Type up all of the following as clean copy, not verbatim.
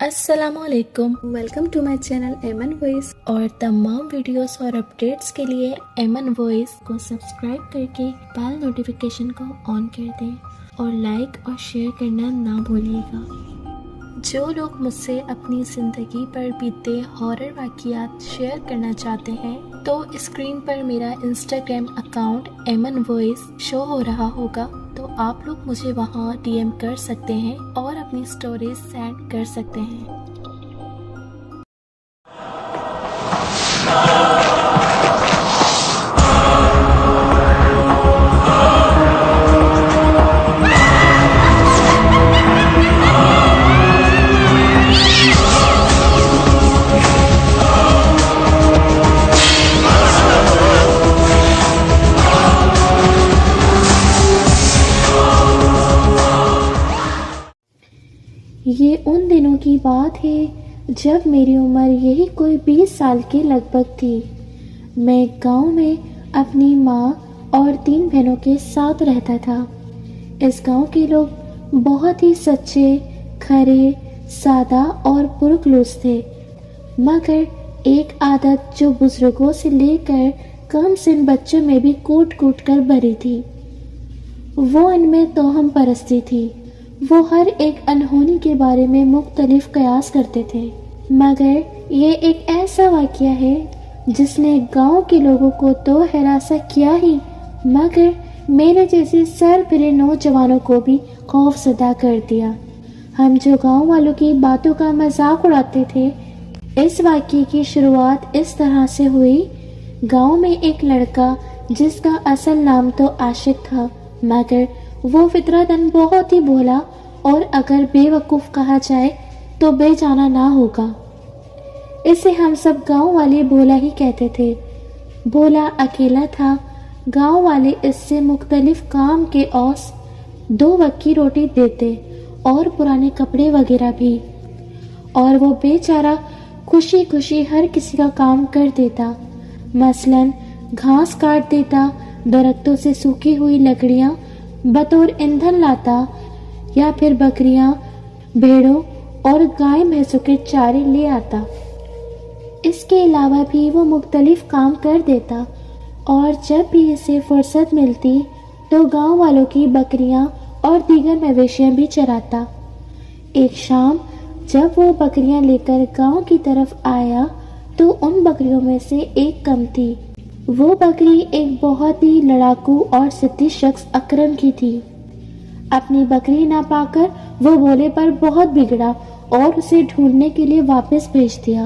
السلام علیکم، welcome to my channel Aiman voice. اور تمام ویڈیوز اور اپڈیٹس کے لیے ایمن وائس کو سبسکرائب کر کے بیل نوٹیفیکیشن کو آن کر دیں اور لائک اور شیئر کرنا نہ بھولیے گا۔ جو لوگ مجھ سے اپنی زندگی پر بیتے ہارر واقعات شیئر کرنا چاہتے ہیں تو اسکرین پر میرا انسٹاگرام اکاؤنٹ ایمن وائس شو ہو رہا ہوگا، تو آپ لوگ مجھے وہاں ڈی ایم کر سکتے ہیں اور اپنی سٹوریز سینڈ کر سکتے ہیں۔ یہ ان دنوں کی بات ہے جب میری عمر یہی کوئی 20 سال کے لگ بھگ تھی۔ میں گاؤں میں اپنی ماں اور 3 بہنوں کے ساتھ رہتا تھا۔ اس گاؤں کے لوگ بہت ہی سچے، کھرے، سادہ اور پرخلوص تھے، مگر ایک عادت جو بزرگوں سے لے کر کم سن بچوں میں بھی کوٹ کوٹ کر بھری تھی، وہ ان میں توہم پرستی تھی۔ وہ ہر ایک انہونی کے بارے میں مختلف قیاس کرتے تھے، مگر یہ ایک ایسا واقعہ ہے جس نے گاؤں کے لوگوں کو تو ہراساں کیا ہی، مگر میرے جیسے سر پھرے نوجوانوں کو بھی خوف زدہ کر دیا۔ ہم جو گاؤں والوں کی باتوں کا مذاق اڑاتے تھے، اس واقعے کی شروعات اس طرح سے ہوئی۔ گاؤں میں ایک لڑکا جس کا اصل نام تو عاشق تھا، مگر وہ فطرتاً بہت ہی بھولا اور اگر بے وقوف کہا جائے تو بے جانا نہ ہوگا۔ اسے ہم سب گاؤں والے بھولا ہی کہتے تھے۔ بھولا اکیلا تھا۔ گاؤں والے اس سے مختلف کام کے عوض 2 وقت کی روٹی دیتے اور پرانے کپڑے وغیرہ بھی، اور وہ بیچارہ خوشی خوشی ہر کسی کا کام کر دیتا، مثلاً گھاس کاٹ دیتا، درختوں سے سوکھی ہوئی لکڑیاں بطور ایندھن لاتا، یا پھر بکریاں، بھیڑوں اور گائے بھینسوں کے چارے لے آتا۔ اس کے علاوہ بھی وہ مختلف کام کر دیتا، اور جب بھی اسے فرصت ملتی تو گاؤں والوں کی بکریاں اور دیگر مویشیاں بھی چراتا۔ ایک شام جب وہ بکریاں لے کر گاؤں کی طرف آیا تو ان بکریوں میں سے ایک کم تھی۔ وہ بکری ایک بہت ہی لڑاکو اور ضدی شخص اکرم کی تھی۔ اپنی بکری نہ پا کر وہ بھولے پر بہت بگڑا اور اسے ڈھونڈنے کے لیے واپس بھیج دیا۔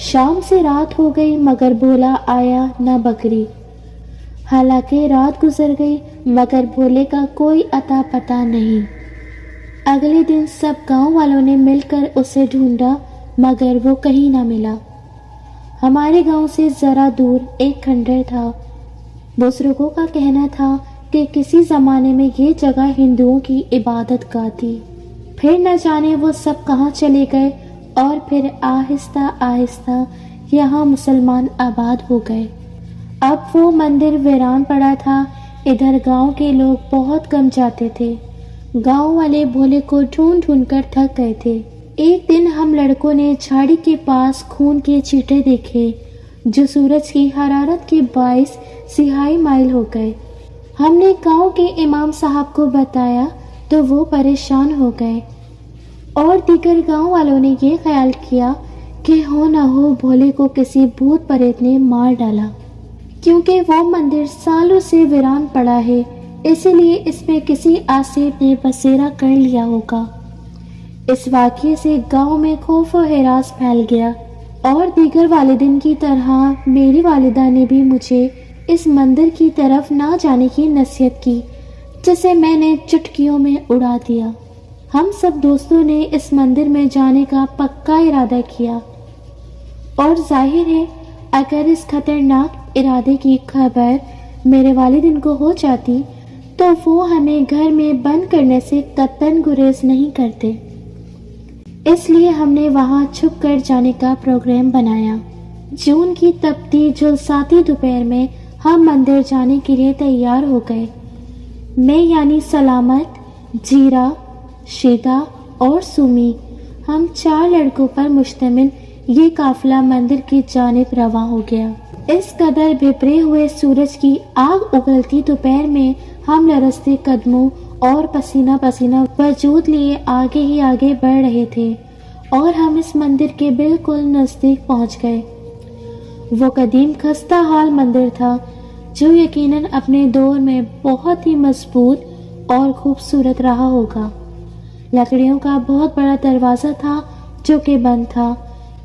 شام سے رات ہو گئی مگر بھولا آیا نہ بکری۔ حالانکہ رات گزر گئی مگر بھولے کا کوئی اتا پتہ نہیں۔ اگلے دن سب گاؤں والوں نے مل کر اسے ڈھونڈا مگر وہ کہیں نہ ملا۔ ہمارے گاؤں سے ذرا دور ایک کھنڈر تھا۔ بزرگوں کا کہنا تھا کہ کسی زمانے میں یہ جگہ ہندوؤں کی عبادت گاہ تھی، پھر نہ جانے وہ سب کہاں چلے گئے، اور پھر آہستہ آہستہ یہاں مسلمان آباد ہو گئے۔ اب وہ مندر ویران پڑا تھا۔ ادھر گاؤں کے لوگ بہت کم جاتے تھے۔ گاؤں والے بھولے کو ڈھونڈ ڈھونڈ کر تھک گئے تھے۔ ایک دن ہم لڑکوں نے جھاڑی کے پاس خون کے چیٹے دیکھے جو سورج کی حرارت کے باعث سیاہی مائل ہو گئے۔ ہم نے گاؤں کے امام صاحب کو بتایا تو وہ پریشان ہو گئے، اور دیگر گاؤں والوں نے یہ خیال کیا کہ ہو نہ ہو بھولے کو کسی بھوت پریت نے مار ڈالا، کیونکہ وہ مندر سالوں سے ویران پڑا ہے، اسی لیے اس میں کسی عاصر نے بسیرا کر لیا ہوگا۔ اس واقعے سے گاؤں میں خوف و ہراس پھیل گیا، اور دیگر والدین کی طرح میری والدہ نے بھی مجھے اس مندر کی طرف نہ جانے کی نصیحت کی، جسے میں نے چٹکیوں میں اڑا دیا۔ ہم سب دوستوں نے اس مندر میں جانے کا پکا ارادہ کیا، اور ظاہر ہے اگر اس خطرناک ارادے کی خبر میرے والدین کو ہو جاتی تو وہ ہمیں گھر میں بند کرنے سے قطعاً گریز نہیں کرتے۔ اس لیے ہم نے وہاں چھپ کر جانے کا پروگرام بنایا۔ جون کی تپتی جھلساتی دوپہر میں ہم مندر جانے کے لیے تیار ہو گئے۔ میں یعنی سلامت، جیرا، شیتا اور سومی ہم 4 لڑکوں پر مشتمل یہ قافلہ مندر کی جانب رواں ہو گیا۔ اس قدر بھپرے ہوئے سورج کی آگ اگلتی دوپہر میں ہم لرزتے قدموں اور پسینہ پسینہ وجود لیے آگے ہی آگے بڑھ رہے تھے اور ہم اس مندر کے بالکل نزدیک پہنچ گئے۔ وہ قدیم خستہ حال مندر تھا جو یقیناً اپنے دور میں بہت ہی مضبوط اور خوبصورت رہا ہوگا۔ لکڑیوں کا بہت بڑا دروازہ تھا جو کہ بند تھا۔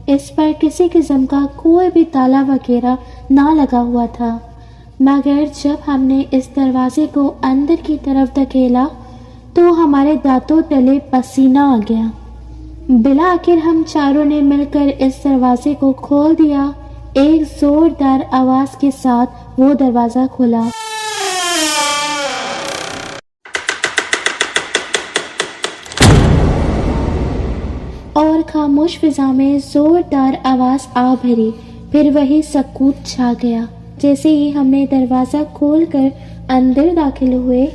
اس پر کسی قسم کا کوئی بھی تالا وغیرہ نہ لگا ہوا تھا، مگر جب ہم نے اس دروازے کو اندر کی طرف دھکیلا تو ہمارے دانتوں تلے پسینہ آ گیا۔ بالآخر ہم چاروں نے مل کر اس دروازے کو کھول دیا۔ ایک زوردار آواز کے ساتھ وہ دروازہ کھلا اور خاموش فضا میں زوردار آواز آ بھری، پھر وہی سکوت چھا گیا۔ جیسے ہی ہم نے دروازہ کھول کر اندر داخل ہوئے،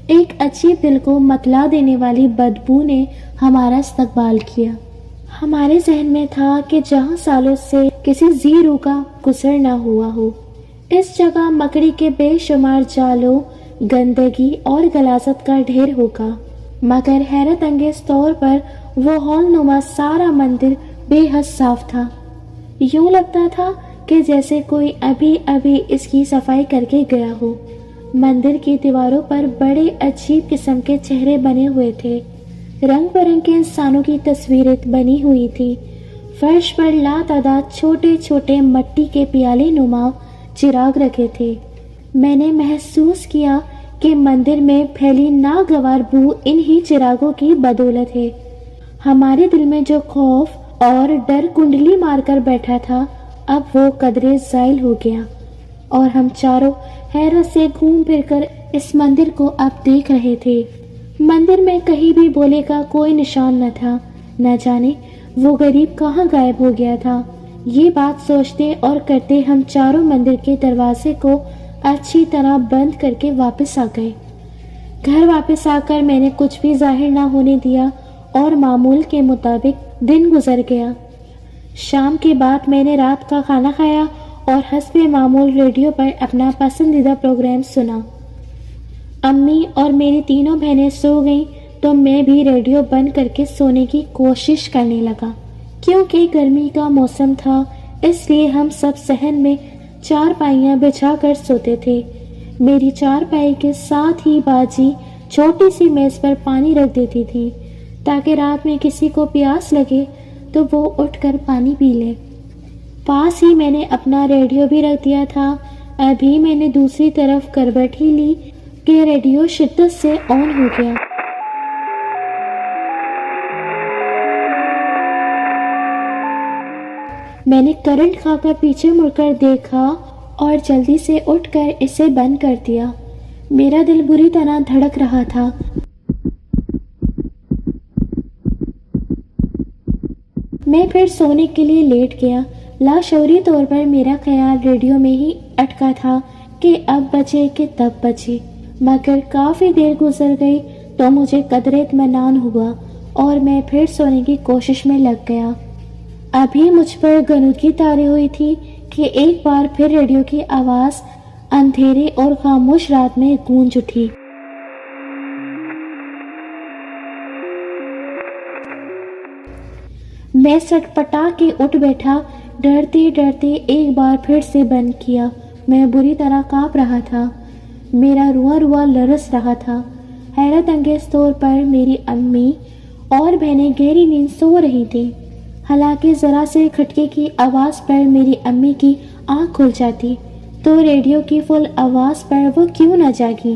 ایک عجیب دل کو متلا دینے والی بدبو نے ہمارا استقبال کیا۔ ہمارے ذہن میں تھا کہ جہاں سالوں سے کسی ذی روح کا گزر نہ ہوا ہو، اس جگہ مکڑی کے بے شمار جالوں، گندگی اور غلاظت کا ڈھیر ہوگا، مگر حیرت انگیز طور پر وہ ہال نما سارا مندر بے حد صاف تھا۔ یوں لگتا تھا کہ جیسے کوئی ابھی ابھی اس کی صفائی کر کے گیا ہو۔ مندر کی دیواروں پر بڑے عجیب قسم کے چہرے بنے ہوئے تھے، رنگ برنگ کے انسانوں کی تصویریں بنی ہوئی تھی۔ فرش پر لاتعداد چھوٹے چھوٹے مٹی کے پیالے نما چراغ رکھے تھے۔ میں نے محسوس کیا کہ مندر میں پھیلی ناگوار بو انہی چراغوں کی بدولت ہے۔ ہمارے دل میں جو خوف اور ڈر کنڈلی مار کر بیٹھا تھا، اب وہ قدرے زائل ہو گیا، اور ہم چاروں حیرت سے گھوم پھر کر اس مندر کو اب دیکھ رہے تھے۔ مندر میں کہیں بھی بولے کا کوئی نشان نہ تھا، نہ جانے وہ غریب کہاں غائب ہو گیا تھا۔ یہ بات سوچتے اور کرتے ہم چاروں مندر کے دروازے کو اچھی طرح بند کر کے واپس آ گئے۔ گھر واپس آ کر میں نے کچھ بھی ظاہر نہ ہونے دیا اور معمول کے مطابق دن گزر گیا۔ شام کے بعد میں نے رات کا کھانا کھایا اور حسب معمول ریڈیو پر اپنا پسندیدہ پروگرام سنا۔ امی اور میری تینوں بہنیں سو گئیں تو میں بھی ریڈیو بند کر کے سونے کی کوشش کرنے لگا۔ کیونکہ گرمی کا موسم تھا، اس لیے ہم سب صحن میں 4 پائیاں بچھا کر سوتے تھے۔ میری 4 پائی کے ساتھ ہی باجی چھوٹی سی میز پر پانی رکھ دیتی تھی تاکہ رات میں کسی کو پیاس لگے تو وہ اٹھ کر پانی پی لے۔ پاس ہی میں نے اپنا ریڈیو بھی رکھ دیا تھا۔ ابھی میں نے دوسری طرف کربٹ ہی لی کہ ریڈیو شدت سے آن ہو گیا۔ میں نے کرنٹ کھا کر پیچھے مڑ کر دیکھا اور جلدی سے اٹھ کر اسے بند کر دیا۔ میرا دل بری طرح دھڑک رہا تھا۔ میں پھر سونے کے لیے لیٹ گیا۔ لاشعوری طور پر میرا خیال ریڈیو میں ہی اٹکا تھا کہ اب بجے کہ تب بجے، مگر کافی دیر گزر گئی تو مجھے قدرے اطمینان ہوا اور میں پھر سونے کی کوشش میں لگ گیا۔ ابھی مجھ پر غنودگی طاری ہوئی تھی کہ ایک بار پھر ریڈیو کی آواز اندھیرے اور خاموش رات میں گونج اٹھی۔ میں سٹپٹا کے اٹھ بیٹھا، ڈرتے ڈرتے ایک بار پھر سے بند کیا۔ میں بری طرح کانپ رہا تھا، میرا رواں رواں لرز رہا تھا۔ حیرت انگیز طور پر میری امی اور بہنیں گہری نیند سو رہی تھیں، حالانکہ ذرا سے کھٹکے کی آواز پر میری امی کی آنکھ کھل جاتی تو ریڈیو کی فل آواز پر وہ کیوں نہ جاگی۔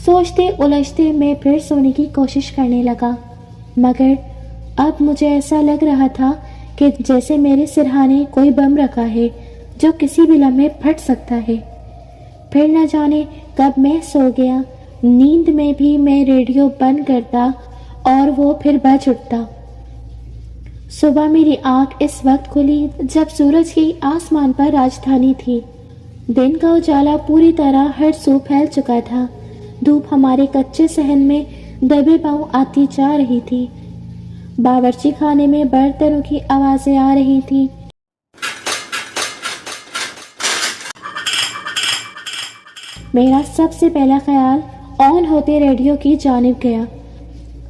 سوچتے الجھتے میں پھر سونے کی کوشش کرنے لگا، مگر اب مجھے ایسا لگ رہا تھا کہ جیسے میرے سرہانے کوئی بم رکھا ہے جو کسی بھی لمحے پھٹ سکتا ہے۔ پھر نہ جانے کب میں سو گیا۔ نیند میں بھی میں ریڈیو بند کرتا اور وہ پھر بج اٹھتا۔ صبح میری آنکھ اس وقت کھلی جب سورج کی آسمان پر راجدھانی تھی۔ دن کا اجالا پوری طرح ہر سو پھیل چکا تھا۔ دھوپ ہمارے کچے صحن میں دبے پاؤں آتی جا رہی تھی۔ باورچی خانے میں برتنوں کی آوازیں آ رہی تھیں۔ میرا سب سے پہلا خیال آن ہوتے ریڈیو کی جانب گیا،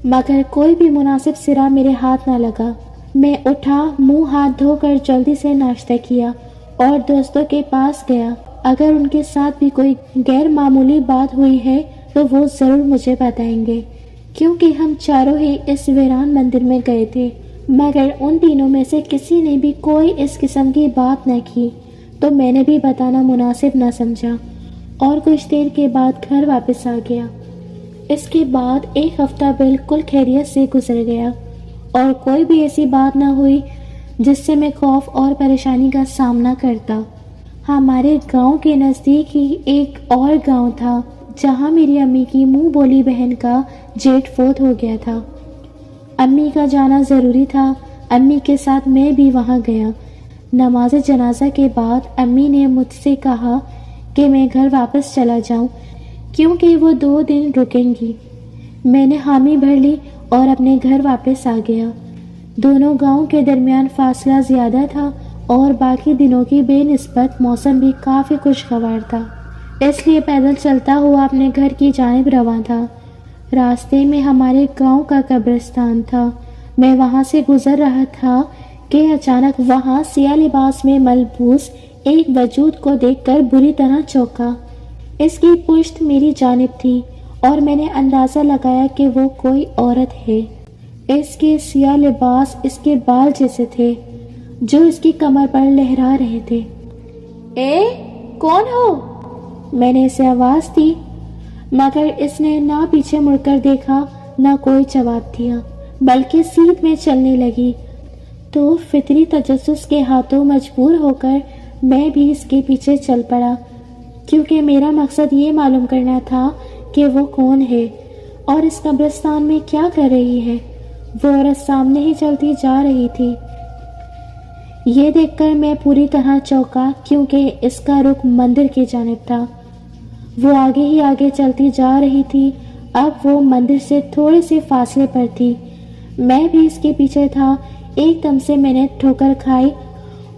مگر کوئی بھی مناسب سرا میرے ہاتھ نہ لگا۔ میں اٹھا، منہ ہاتھ دھو کر جلدی سے ناشتہ کیا اور دوستوں کے پاس گیا۔ اگر ان کے ساتھ بھی کوئی غیر معمولی بات ہوئی ہے تو وہ ضرور مجھے بتائیں گے، کیونکہ ہم چاروں ہی اس ویران مندر میں گئے تھے، مگر ان تینوں میں سے کسی نے بھی کوئی اس قسم کی بات نہ کی، تو میں نے بھی بتانا مناسب نہ سمجھا اور کچھ دیر کے بعد گھر واپس آ گیا۔ اس کے بعد ایک ہفتہ بالکل خیریت سے گزر گیا اور کوئی بھی ایسی بات نہ ہوئی جس سے میں خوف اور پریشانی کا سامنا کرتا۔ ہمارے گاؤں کے نزدیک ہی ایک اور گاؤں تھا جہاں میری امی کی منہ بولی بہن کا جیٹ فوت ہو گیا تھا۔ امی کا جانا ضروری تھا، امی کے ساتھ میں بھی وہاں گیا۔ نماز جنازہ کے بعد امی نے مجھ سے کہا کہ میں گھر واپس چلا جاؤں کیونکہ وہ 2 دن رکیں گی۔ میں نے حامی بھر لی اور اپنے گھر واپس آ گیا۔ دونوں گاؤں کے درمیان فاصلہ زیادہ تھا اور باقی دنوں کی بے نسبت موسم بھی کافی خوشگوار تھا، اس لیے پیدل چلتا ہوا اپنے گھر کی جانب رواں تھا۔ راستے میں ہمارے گاؤں کا قبرستان تھا۔ میں وہاں سے گزر رہا تھا کہ اچانک وہاں سیاہ لباس میں ملبوس ایک وجود کو دیکھ کر بری طرح چونکا۔ اس کی پشت میری جانب تھی اور میں نے اندازہ لگایا کہ وہ کوئی عورت ہے۔ اس کے سیاہ لباس اس کے بال جیسے تھے جو اس کی کمر پر لہرا رہے تھے۔ اے کون ہو؟ میں نے اسے آواز دی، مگر اس نے نہ پیچھے مڑ کر دیکھا نہ کوئی جواب دیا، بلکہ سیدھ میں چلنے لگی۔ تو فطری تجسس کے ہاتھوں مجبور ہو کر میں بھی اس کے پیچھے چل پڑا، کیونکہ میرا مقصد یہ معلوم کرنا تھا کہ وہ کون ہے اور اس قبرستان میں کیا کر رہی ہے۔ وہ عورت سامنے ہی چلتی جا رہی تھی۔ یہ دیکھ کر میں پوری طرح چونکا کیونکہ اس کا رخ مندر کی جانب تھا۔ وہ آگے ہی آگے چلتی جا رہی تھی۔ اب وہ مندر سے تھوڑے سے فاصلے پر تھی، میں بھی اس کے پیچھے تھا۔ ایک دم سے میں نے ٹھوکر کھائی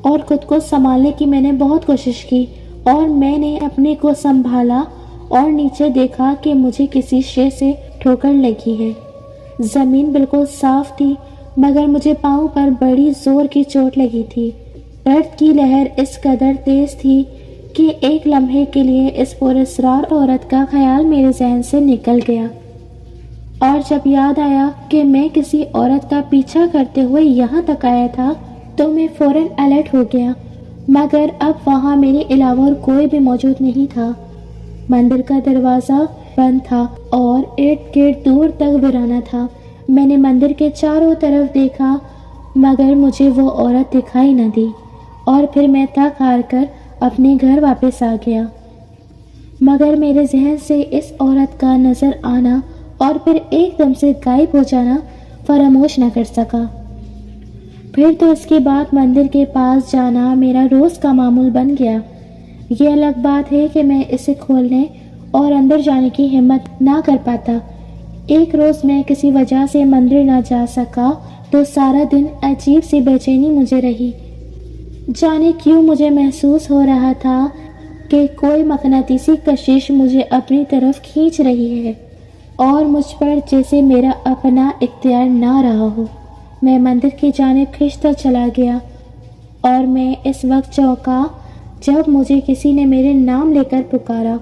اور خود کو سنبھالنے کی میں نے بہت کوشش کی اور میں نے اپنے کو سنبھالا اور نیچے دیکھا کہ مجھے کسی شے سے ٹھوکر لگی ہے۔ زمین بالکل صاف تھی مگر مجھے پاؤں پر بڑی زور کی چوٹ لگی تھی۔ درد کی لہر اس قدر تیز تھی کہ ایک لمحے کے لیے اس پراسرار عورت کا خیال میرے ذہن سے نکل گیا، اور جب یاد آیا کہ میں کسی عورت کا پیچھا کرتے ہوئے یہاں تک آیا تھا تو میں فوراً الرٹ ہو گیا، مگر اب وہاں میرے علاوہ اور کوئی بھی موجود نہیں تھا۔ مندر کا دروازہ بند تھا اور ارد گرد دور تک ویرانہ تھا۔ میں نے مندر کے چاروں طرف دیکھا مگر مجھے وہ عورت دکھائی نہ دی، اور پھر میں تھک ہار کر اپنے گھر واپس آ گیا، مگر میرے ذہن سے اس عورت کا نظر آنا اور پھر ایک دم سے غائب ہو جانا فراموش نہ کر سکا۔ پھر تو اس کے بعد مندر کے پاس جانا میرا روز کا معمول بن گیا۔ یہ الگ بات ہے کہ میں اسے کھولنے اور اندر جانے کی ہمت نہ کر پاتا۔ ایک روز میں کسی وجہ سے مندر نہ جا سکا تو سارا دن عجیب سی بے چینی مجھے رہی۔ جانے کیوں مجھے محسوس ہو رہا تھا کہ کوئی مقناطیسی کشش مجھے اپنی طرف کھینچ رہی ہے اور مجھ پر جیسے میرا اپنا اختیار نہ رہا ہو۔ میں مندر کی جانب کھنچتا چلا گیا اور میں اس وقت چونکا جب مجھے کسی نے میرے نام لے کر پکارا۔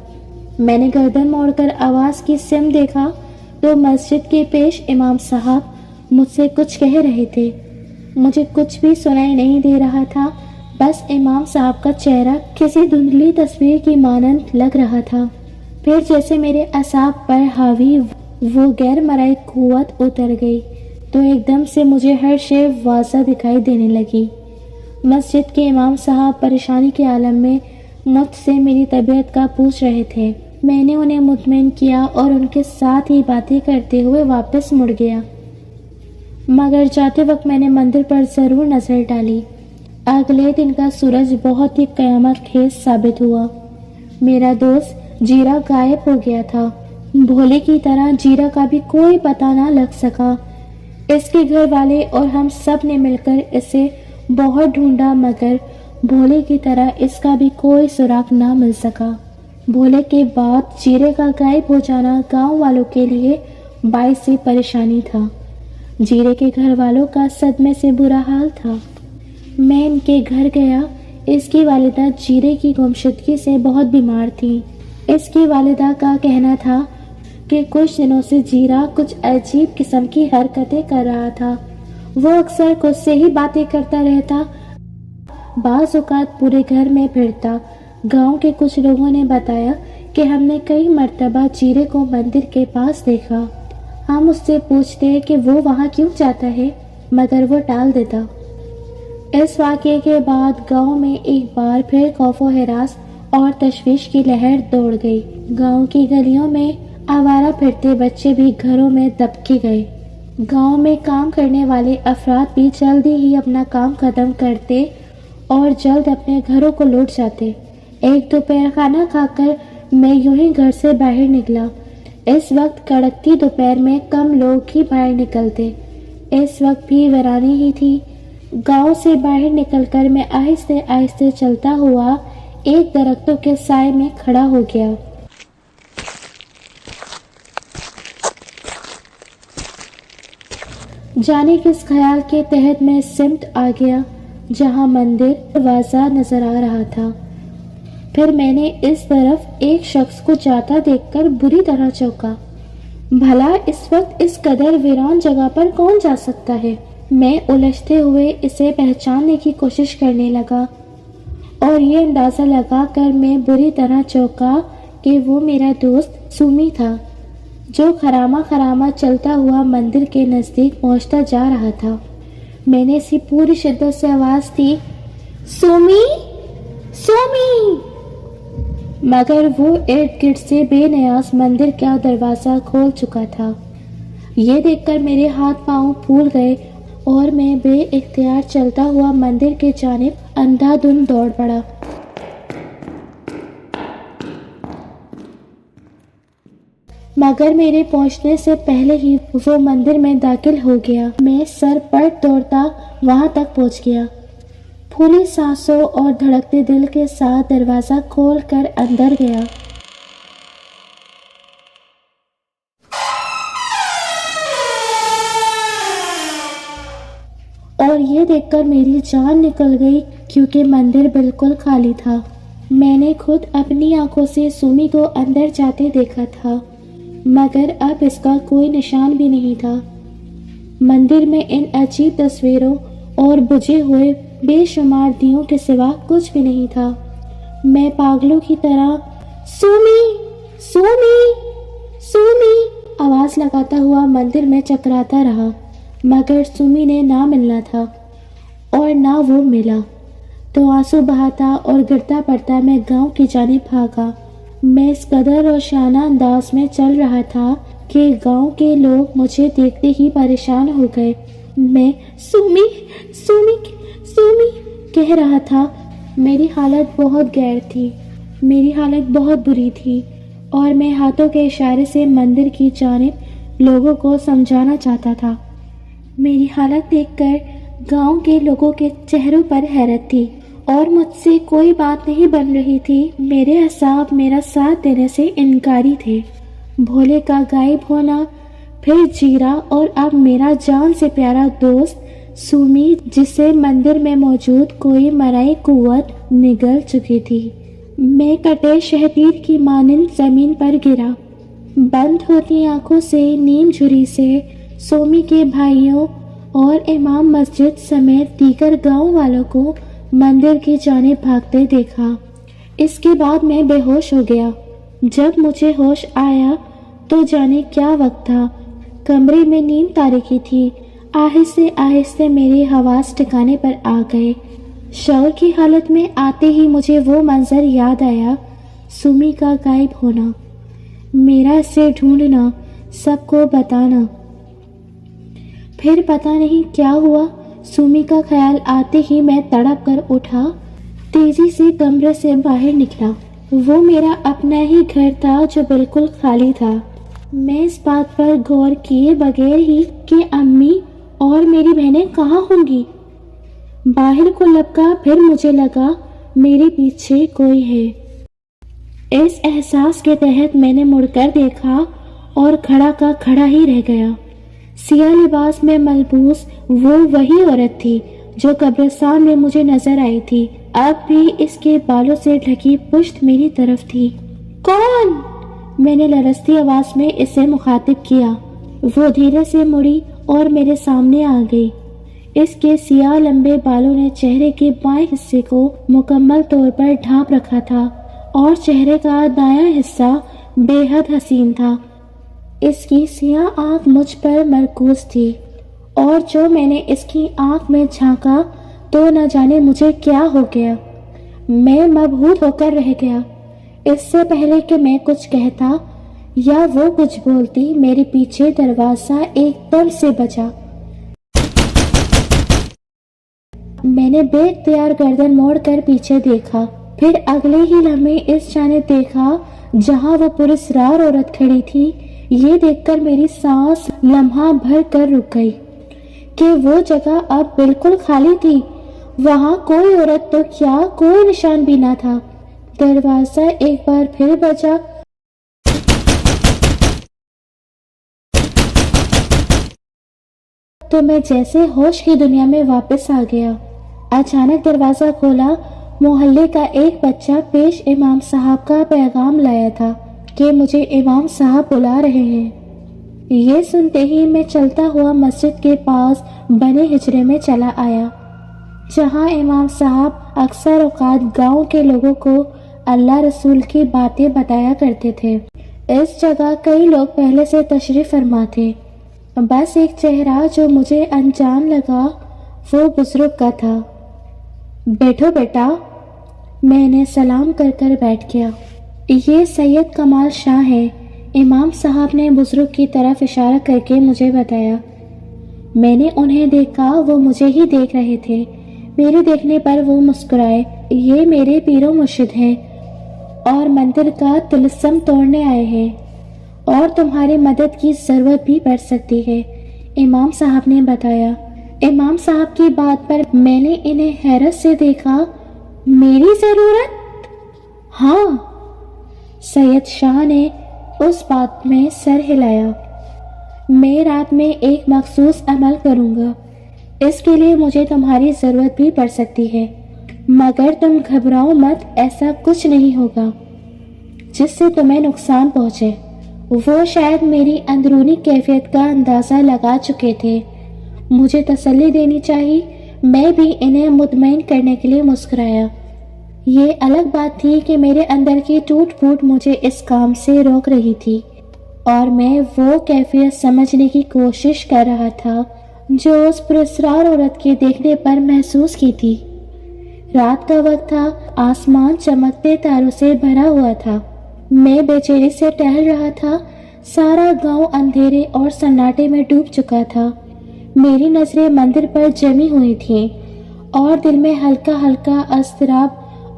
میں نے گردن موڑ کر آواز کی سمت دیکھا تو مسجد کے پیش امام صاحب مجھ سے کچھ کہہ رہے تھے۔ مجھے کچھ بھی سنائی نہیں دے رہا تھا، بس امام صاحب کا چہرہ کسی دھندلی تصویر کی مانند لگ رہا تھا۔ پھر جیسے میرے اعصاب پر حاوی وہ غیر مرئی قوت اتر گئی تو ایک دم سے مجھے ہر شے واضح دکھائی دینے لگی۔ مسجد کے امام صاحب پریشانی کے عالم میں مجھ سے میری طبیعت کا پوچھ رہے تھے۔ میں نے انہیں مطمئن کیا اور ان کے ساتھ ہی باتیں کرتے ہوئے واپس مڑ گیا، مگر جاتے وقت میں نے مندر پر ضرور نظر ڈالی۔ اگلے دن کا سورج بہت ہی قیامت خیز ثابت ہوا۔ میرا دوست جیرا غائب ہو گیا تھا۔ بھولے کی طرح جیرا کا بھی کوئی پتہ نہ لگ سکا۔ اس کے گھر والے اور ہم سب نے مل کر اسے بہت ڈھونڈا مگر بھولے کی طرح اس کا بھی کوئی سراغ نہ مل سکا۔ بھولے کے بعد جیرے کا غائب ہو جانا گاؤں والوں کے لیے باعث پریشانی تھا۔ جیرے کے گھر والوں کا صدمے سے برا حال تھا۔ میں ان کے گھر گیا۔ اس کی والدہ جیرے کی گمشدگی سے بہت بیمار تھی۔ اس کی والدہ کا کہنا تھا کہ کچھ دنوں سے جیرا کچھ عجیب قسم کی حرکتیں کر رہا تھا۔ وہ اکثر خود سے ہی باتیں کرتا رہتا، بعض اوقات پورے گھر میں پھرتا۔ گاؤں کے کچھ لوگوں نے بتایا کہ ہم نے کئی مرتبہ جیرے کو مندر کے پاس دیکھا۔ ہم اس سے پوچھتے کہ وہ وہاں کیوں جاتا ہے مگر وہ ٹال دیتا۔ اس واقعے کے بعد گاؤں میں ایک بار پھر خوف و ہراس اور تشویش کی لہر دوڑ گئی۔ گاؤں کی گلیوں میں آوارہ پھرتے بچے بھی گھروں میں دبکے گئے۔ گاؤں میں کام کرنے والے افراد بھی جلدی ہی اپنا کام ختم کرتے اور جلد اپنے گھروں کو لوٹ جاتے۔ ایک دوپہر کھانا کھا کر میں یوں ہی گھر سے باہر نکلا۔ اس وقت کڑکتی دوپہر میں کم لوگ ہی باہر نکلتے۔ اس وقت بھی ویرانی ہی تھی۔ گاؤں سے باہر نکل کر میں آہستہ آہستہ چلتا ہوا ایک درختوں کے سائے میں کھڑا ہو گیا۔ جانے کس خیال کے تحت میں سمت آ گیا جہاں مندر دروازہ نظر آ رہا تھا۔ پھر میں نے اس طرف ایک شخص کو جاتا دیکھ کر بری طرح چونکا۔ بھلا اس وقت اس قدر ویران جگہ پر کون جا سکتا ہے؟ میں الجھتے ہوئے اسے پہچاننے کی کوشش کرنے لگا اور یہ اندازہ لگا کر میں بری طرح چونکا کہ وہ میرا دوست سومی تھا جو خرامہ خرامہ چلتا ہوا مندر کے نزدیک پہنچتا جا رہا تھا۔ میں نے اسے پوری شدت سے آواز دی، سومی، سومی! مگر وہ ارد گرد سے بے نیاز مندر کا دروازہ کھول چکا تھا۔ یہ دیکھ کر میرے ہاتھ پاؤں پھول گئے اور میں بے اختیار چلتا ہوا مندر کے جانب اندھا دھند دوڑ پڑا۔ مگر میرے پہنچنے سے پہلے ہی وہ مندر میں داخل ہو گیا۔ میں سر پٹ دوڑتا وہاں تک پہنچ گیا۔ پھولی سانسوں اور دھڑکتے دل کے ساتھ دروازہ کھول کر اندر گیا۔ اور یہ دیکھ کر میری جان نکل گئی کیونکہ مندر بالکل خالی تھا۔ میں نے خود اپنی آنکھوں سے سومی کو اندر جاتے دیکھا تھا مگر اب اس کا کوئی نشان بھی نہیں تھا۔ مندر میں ان عجیب تصویروں اور بجھے ہوئے بے شمار دیوں کے سوا کچھ بھی نہیں تھا۔ میں پاگلوں کی طرح سومی، سومی، سومی آواز لگاتا ہوا مندر میں چکراتا رہا مگر سومی نے نہ ملنا تھا اور نہ وہ ملا۔ تو آنسو بہاتا اور گرتا پڑتا میں گاؤں کی جانب بھاگا۔ میں اس قدر روشانہ انداز میں چل رہا تھا کہ گاؤں کے لوگ مجھے دیکھتے ہی پریشان ہو گئے۔ میں سومی، سومی، سومی کہہ رہا تھا۔ میری حالت بہت گیر تھی، میری حالت بہت بری تھی اور میں ہاتھوں کے اشارے سے مندر کی جانب لوگوں کو سمجھانا چاہتا تھا۔ میری حالت دیکھ کر گاؤں کے لوگوں کے چہروں پر حیرت تھی اور مجھ سے کوئی بات نہیں بن رہی تھی۔ میرے اعصاب میرا ساتھ دینے سے انکاری تھے۔ بھولے کا غائب ہونا، پھر جیرا اور اب میرا جان سے پیارا دوست سومی جسے مندر میں موجود کوئی مرائی قوت نگل چکی تھی۔ میں کٹے شہتیر کی مانند زمین پر گرا۔ بند ہوتی آنکھوں سے نیم جھری سے سومی کے بھائیوں اور امام مسجد سمیت دیگر گاؤں والوں کو مندر کی جانب بھاگتے دیکھا۔ اس کے بعد میں بے ہوش ہو گیا۔ جب مجھے ہوش آیا تو جانے کیا وقت تھا۔ کمرے میں نیم تاریکی تھی۔ آہستہ آہستہ میرے حواس ٹھکانے پر آ گئے۔ شعور کی حالت میں آتے ہی مجھے وہ منظر یاد آیا، سومی کا غائب ہونا، میرا اسے ڈھونڈنا، سب کو بتانا۔ پھر پتہ نہیں کیا ہوا، سومی کا خیال آتے ہی میں تڑپ کر اٹھا، تیزی سے کمرے سے باہر نکلا۔ وہ میرا اپنا ہی گھر تھا جو بالکل خالی تھا۔ میں اس بات پر غور کیے بغیر ہی کہ امی اور میری بہنیں کہاں ہوں گی؟ باہر کو لپکا پھر مجھے لگا میرے پیچھے کوئی ہے۔ اس احساس کے تحت میں نے مڑ کر دیکھا اور کھڑا کا کھڑا ہی رہ گیا۔ سیاہ لباس میں ملبوس وہ وہی عورت تھی جو قبرستان میں مجھے نظر آئی تھی۔ اب بھی اس کے بالوں سے ڈھکی پشت میری طرف تھی۔ کون؟ میں نے لرزتی آواز میں اسے مخاطب کیا۔ وہ دھیرے سے مڑی اور میرے سامنے آ گئی۔ اس کے سیاہ لمبے بالوں نے چہرے کے بائیں حصے کو مکمل طور پر ڈھانپ رکھا تھا اور چہرے کا دایاں حصہ بے حد حسین تھا۔ اس کی سیاہ آنکھ مجھ پر مرکوز تھی اور جو میں نے اس کی آنکھ میں جھانکا تو نہ جانے مجھے کیا ہو گیا۔ میں مبہوت ہو کر رہ گیا۔ اس سے پہلے کہ میں کچھ کہتا یا وہ کچھ بولتی، میرے پیچھے دروازہ ایک دم سے بجا۔ میں نے بے اختیار گردن موڑ کر پیچھے دیکھا، پھر اگلے ہی لمحے اس جانب دیکھا جہاں وہ پراسرار عورت کھڑی تھی۔ یہ دیکھ کر میری سانس لمحہ بھر کر رک گئی کہ وہ جگہ اب بالکل خالی تھی۔ وہاں کوئی عورت تو کیا، کوئی نشان بھی نہ تھا۔ دروازہ ایک بار پھر بجا۔ تو میں جیسے ہوش کی دنیا میں واپس آ گیا۔ اچانک دروازہ کھولا۔ محلے کا ایک بچہ پیش امام صاحب کا پیغام لایا تھا کہ مجھے امام صاحب بلا رہے ہیں۔ یہ سنتے ہی میں چلتا ہوا مسجد کے پاس بنے ہجرے میں چلا آیا، جہاں امام صاحب اکثر اوقات گاؤں کے لوگوں کو اللہ رسول کی باتیں بتایا کرتے تھے۔ اس جگہ کئی لوگ پہلے سے تشریف فرما تھے، بس ایک چہرہ جو مجھے انجان لگا وہ بزرگ کا تھا۔ بیٹھو بیٹا، میں نے سلام کر کر بیٹھ گیا۔ یہ سید کمال شاہ ہے، امام صاحب نے بزرگ کی طرف اشارہ کر کے مجھے بتایا۔ میں نے انہیں دیکھا، وہ مجھے ہی دیکھ رہے تھے۔ میرے دیکھنے پر وہ مسکرائے۔ یہ میرے پیر و مرشد ہیں اور مندر کا طلسم توڑنے آئے ہیں اور تمہاری مدد کی ضرورت بھی پڑ سکتی ہے، امام صاحب نے بتایا۔ امام صاحب کی بات پر میں نے انہیں حیرت سے دیکھا۔ میری ضرورت؟ ہاں، سید شاہ نے اس بات میں سر ہلایا۔ میں رات میں ایک مخصوص عمل کروں گا، اس کے لیے مجھے تمہاری ضرورت بھی پڑ سکتی ہے، مگر تم گھبراؤ مت، ایسا کچھ نہیں ہوگا جس سے تمہیں نقصان پہنچے۔ وہ شاید میری اندرونی کیفیت کا اندازہ لگا چکے تھے۔ مجھے تسلی دینی چاہیے۔ میں بھی انہیں مطمئن کرنے کے لیے مسکرایا۔ یہ الگ بات تھی کہ میرے اندر کی ٹوٹ پھوٹ مجھے اس کام سے روک رہی تھی اور میں وہ کیفیت سمجھنے کی کوشش کر رہا تھا جو اس پراسرار عورت کے دیکھنے پر محسوس کی تھی۔ رات کا وقت تھا، آسمان چمکتے تاروں سے بھرا ہوا تھا۔ میں بے چینی سے ٹہل رہا تھا۔ سارا گاؤں اندھیرے اور سناٹے میں ڈوب چکا تھا۔ میری نظریں مندر پر جمی ہوئی تھیں اور دل میں ہلکا ہلکا اضطراب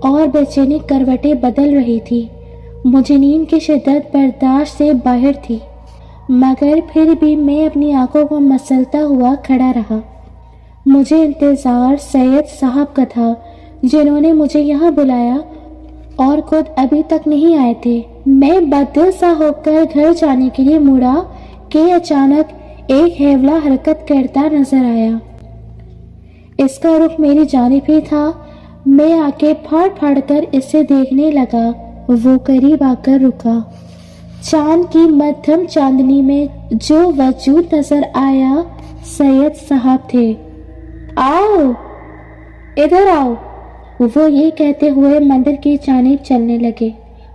اور بے چینی کروٹیں بدل رہی تھی۔ مجھے نیند کی شدت برداشت سے باہر تھی، مگر پھر بھی میں اپنی آنکھوں کو مسلتا ہوا کھڑا رہا۔ مجھے انتظار سید صاحب کا تھا، جنہوں نے مجھے یہاں بلایا اور خود ابھی تک نہیں آئے تھے۔ میں بددل سا ہو کر گھر جانے کے لیے مڑا کہ اچانک ایک ہیولا حرکت کرتا نظر آیا۔ اس کا رخ میری جانب ہی تھا۔ میں آنکھیں پھاڑ پھاڑ کر اسے دیکھنے لگا۔ وہ قریب آ کر رکا۔ چاند کی مدھم چاندنی میں جو وجود نظر آیا سید صاحب تھے۔ آؤ، ادھر آؤ، وہ یہ کہتے ہوئے مندر کی جانب چلنے لگے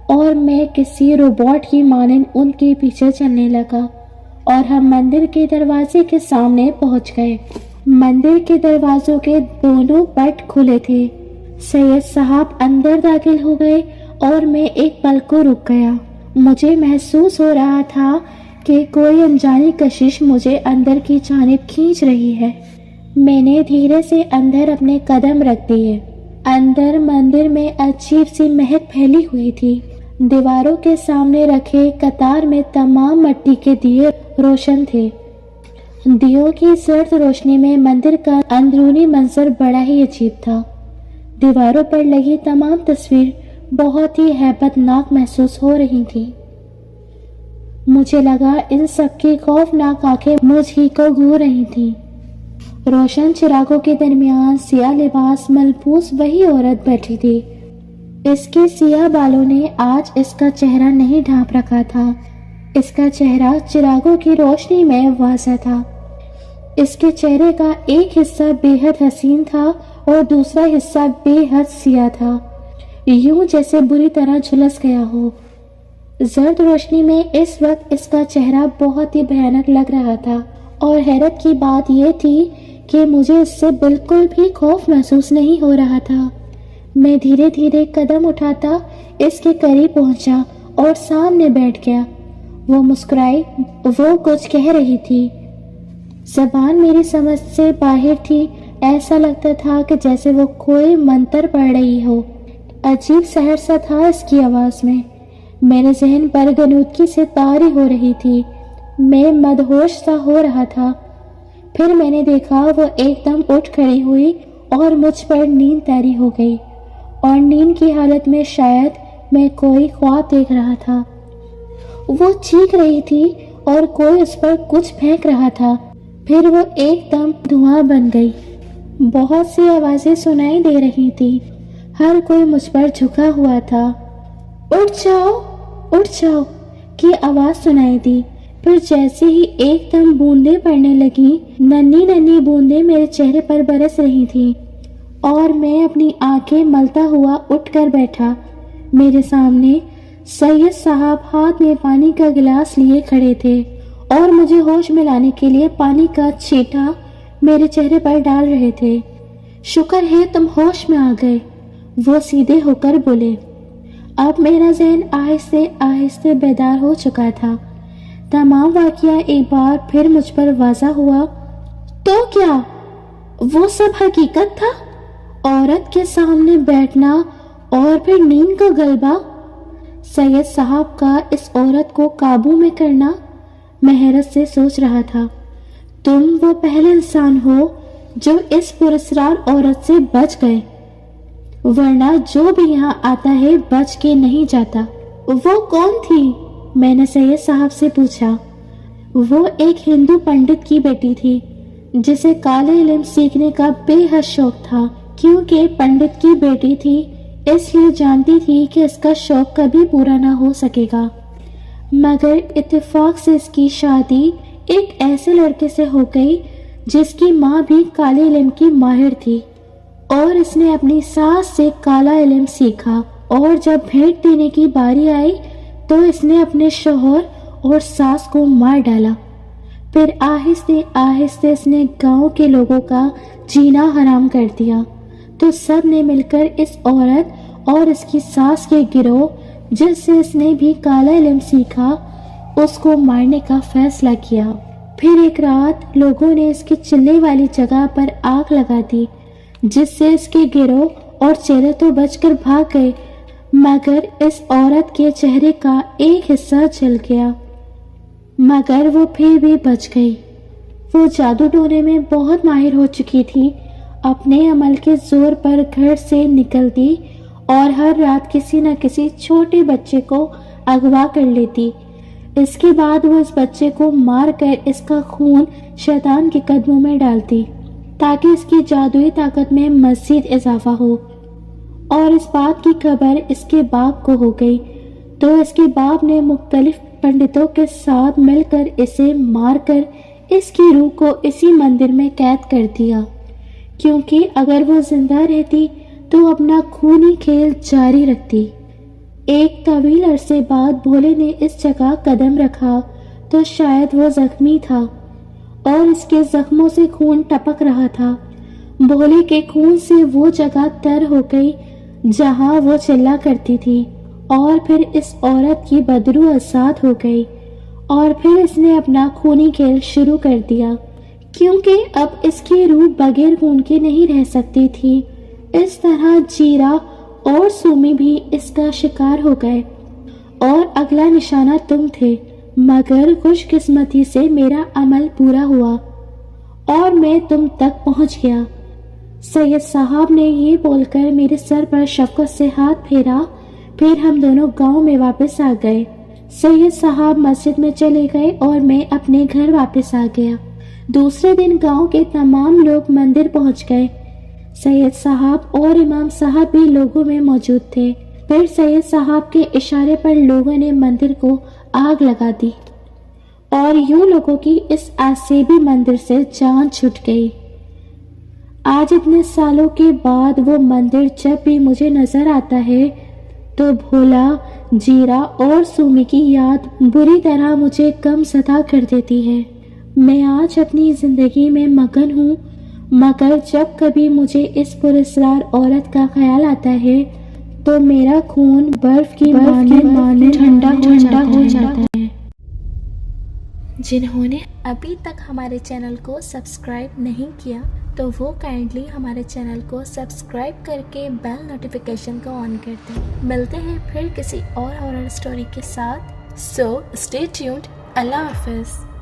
اور میں کسی روبوٹ کی مانند ان کے پیچھے چلنے لگا اور ہم مندر کے دروازے کے سامنے پہنچ گئے۔ مندر کے دروازوں کے دونوں پٹ کھلے تھے۔ سید صاحب اندر داخل ہو گئے اور میں ایک پل کو رک گیا۔ مجھے محسوس ہو رہا تھا کہ کوئی انجانی کشش مجھے اندر کی جانب کھینچ رہی ہے۔ میں نے دھیرے سے اندر اپنے قدم رکھ دیے۔ اندر مندر میں عجیب سی مہک پھیلی ہوئی تھی۔ دیواروں کے سامنے رکھے قطار میں تمام مٹی کے دیے روشن تھے۔ دیوں کی سرد روشنی میں مندر کا اندرونی منظر بڑا ہی عجیب تھا۔ دیواروں پر لگی تمام تصویر بہت ہی ہیبت ناک محسوس ہو رہی تھی۔ مجھے لگا ان سب کی خوفناک آنکھیں مجھ ہی کو گھور رہی تھیں۔ روشن چراغوں کے درمیان سیاہ لباس ملبوس وہی عورت بیٹھی تھی۔ اس کے سیاہ بالوں نے آج اس کا چہرہ نہیں ڈھانپ رکھا تھا۔ اس کا چہرہ چراغوں کی روشنی میں واضح تھا۔ اس کے چہرے کا ایک حصہ بے حد حسین تھا اور دوسرا حصہ بے حد سیاہ تھا، یوں جیسے بری طرح جھلس گیا ہو۔ زرد روشنی میں اس وقت اس کا چہرہ بہت ہی بھیانک لگ رہا تھا، اور حیرت کی بات یہ تھی کہ مجھے اس سے بالکل بھی خوف محسوس نہیں ہو رہا تھا۔ میں دھیرے دھیرے قدم اٹھاتا اس کے قریب پہنچا اور سامنے بیٹھ گیا۔ وہ مسکرائی، وہ کچھ کہہ رہی تھی، زبان میری سمجھ سے باہر تھی۔ ایسا لگتا تھا کہ جیسے وہ کوئی منتر پڑھ رہی ہو۔ عجیب سحر سا تھا اس کی آواز میں۔ میرے ذہن پر غنودگی سے طاری ہو رہی تھی۔ میں مدہوش سا ہو رہا تھا۔ پھر میں نے دیکھا وہ ایک دم اٹھ کھڑی ہوئی اور مجھ پر نیند طاری ہو گئی، اور نیند کی حالت میں شاید میں کوئی خواب دیکھ رہا تھا۔ وہ چیخ رہی تھی اور کوئی اس پر کچھ پھینک رہا تھا۔ پھر وہ ایک دم دھواں بن گئی۔ بہت سی آوازیں سنائی دے رہی تھی۔ ہر کوئی مجھ پر جھکا ہوا تھا۔ اٹھ جاؤ، اٹھ جاؤ کی آواز سنائی دی۔ پھر جیسے ہی ایک دم بوندیں پڑنے لگی، ننھی ننھی بوندیں میرے چہرے پر برس رہی تھی، اور میں اپنی آنکھیں ملتا ہوا اٹھ کر بیٹھا۔ میرے سامنے سید صاحب ہاتھ میں پانی کا گلاس لیے کھڑے تھے اور مجھے ہوش میں لانے کے لیے پانی کا چھینٹا میرے چہرے پر ڈال رہے تھے۔ شکر ہے تم ہوش میں آ گئے، وہ سیدھے ہو کر بولے۔ اب میرا ذہن آہستہ آہستہ بیدار ہو چکا تھا۔ تمام واقعہ ایک بار پھر مجھ پر واضح ہوا۔ تو کیا وہ سب حقیقت تھا؟ عورت کے سامنے بیٹھنا اور پھر نیند کا غلبہ، سید صاحب کا اس عورت کو قابو میں کرنا۔ میں حیرت سے سوچ رہا تھا، تم وہ پہلے انسان ہو جو اس پراسرار عورت سے بچ گئے، ورنہ جو بھی یہاں آتا ہے بچ کے نہیں جاتا۔ وہ کون تھی؟ میں نے سید صاحب سے پوچھا۔ وہ ایک ہندو پنڈت کی بیٹی تھی جسے کالے علم سیکھنے کا بے حد شوق تھا۔ کیونکہ پنڈت کی بیٹی تھی اس لیے جانتی تھی کہ اس کا شوق کبھی پورا نہ ہو سکے گا، مگر اتفاق سے اس کی شادی ایک ایسے لڑکے سے ہو گئی جس کی ماں بھی کالے علم کی ماہر تھی، اور اس نے اپنی ساس سے کالا علم سیکھا، اور جب بھیٹ دینے کی باری آئی تو اس نے اپنے شوہر اور ساس کو مار ڈالا۔ پھر آہستہ آہستہ اس نے گاؤں کے لوگوں کا جینا حرام کر دیا، تو سب نے مل کر اس عورت اور اس کی ساس کے گروہ جس سے اس نے بھی کالا علم سیکھا اس کو مارنے کا فیصلہ کیا۔ پھر ایک رات لوگوں نے اس کی چلے والی جگہ پر آگ لگا دی، جس سے اس کے گروہ اور چیلے تو بچ کر بھاگ گئے، مگر اس عورت کے چہرے کا ایک حصہ جل گیا، مگر وہ پھر بھی بچ گئی۔ وہ جادو ٹونے میں بہت ماہر ہو چکی تھی۔ اپنے عمل کے زور پر گھر سے نکلتی اور ہر رات کسی نہ کسی چھوٹے بچے کو اغوا کر لیتی۔ اس کے بعد وہ اس بچے کو مار کر اس کا خون شیطان کے قدموں میں ڈالتی تاکہ اس کی جادوئی طاقت میں مزید اضافہ ہو، اور اس بات کی خبر اس کے باپ کو ہو گئی تو اس کے باپ نے مختلف پنڈتوں کے ساتھ مل کر اسے مار کر اس کی روح کو اسی مندر میں قید کر دیا، کیونکہ اگر وہ زندہ رہتی تو اپنا خونی کھیل جاری رکھتی۔ ایک طویل عرصے بعد بھولے نے اس جگہ قدم رکھا تو شاید وہ زخمی تھا اور اس کے زخموں سے خون ٹپک رہا تھا۔ بھولے کے خون سے وہ جگہ تر ہو گئی جہاں وہ چلا کرتی تھی، اور پھر اس عورت کی بدرو آزاد ہو گئی، اور پھر اس نے اپنا خونی کھیل شروع کر دیا، کیونکہ اب اس کی روح بغیر خون کے نہیں رہ سکتی تھی۔ اس طرح جیرا اور سومی بھی اس کا شکار ہو گئے، اور اگلا نشانہ تم تھے، مگر خوش قسمتی سے میرا عمل پورا ہوا۔ اور میں تم تک پہنچ گیا۔ سید صاحب نے یہ بول کر میرے سر پر شفقت سے ہاتھ پھیرا، پھر ہم دونوں گاؤں میں واپس آ گئے۔ سید صاحب مسجد میں چلے گئے اور میں اپنے گھر واپس آ گیا۔ دوسرے دن گاؤں کے تمام لوگ مندر پہنچ گئے۔ سید صاحب اور امام صاحب بھی لوگوں میں موجود تھے۔ پھر سید صاحب کے اشارے پر لوگوں نے مندر کو آگ لگا دی اور یوں لوگوں کی اس عصیبی مندر سے جان چھٹ گئی۔ آج اتنے سالوں کے بعد وہ مندر جب بھی مجھے نظر آتا ہے تو بھولا، جیرا اور سومی کی یاد بری طرح مجھے غم زدہ کر دیتی ہے۔ میں آج اپنی زندگی میں مگن ہوں، مگر جب کبھی مجھے اس پراسرار عورت کا خیال آتا ہے تو میرا خون برف کی مانند ٹھنڈا ہو جاتا ہے۔ جنہوں نے ابھی تک ہمارے چینل کو سبسکرائب نہیں کیا تو وہ کائنڈلی ہمارے چینل کو سبسکرائب کر کے بیل نوٹیفیکیشن کو آن کر دیں۔ ملتے ہیں پھر کسی اور ہارر اسٹوری کے ساتھ۔ So stay tuned. اللہ حافظ۔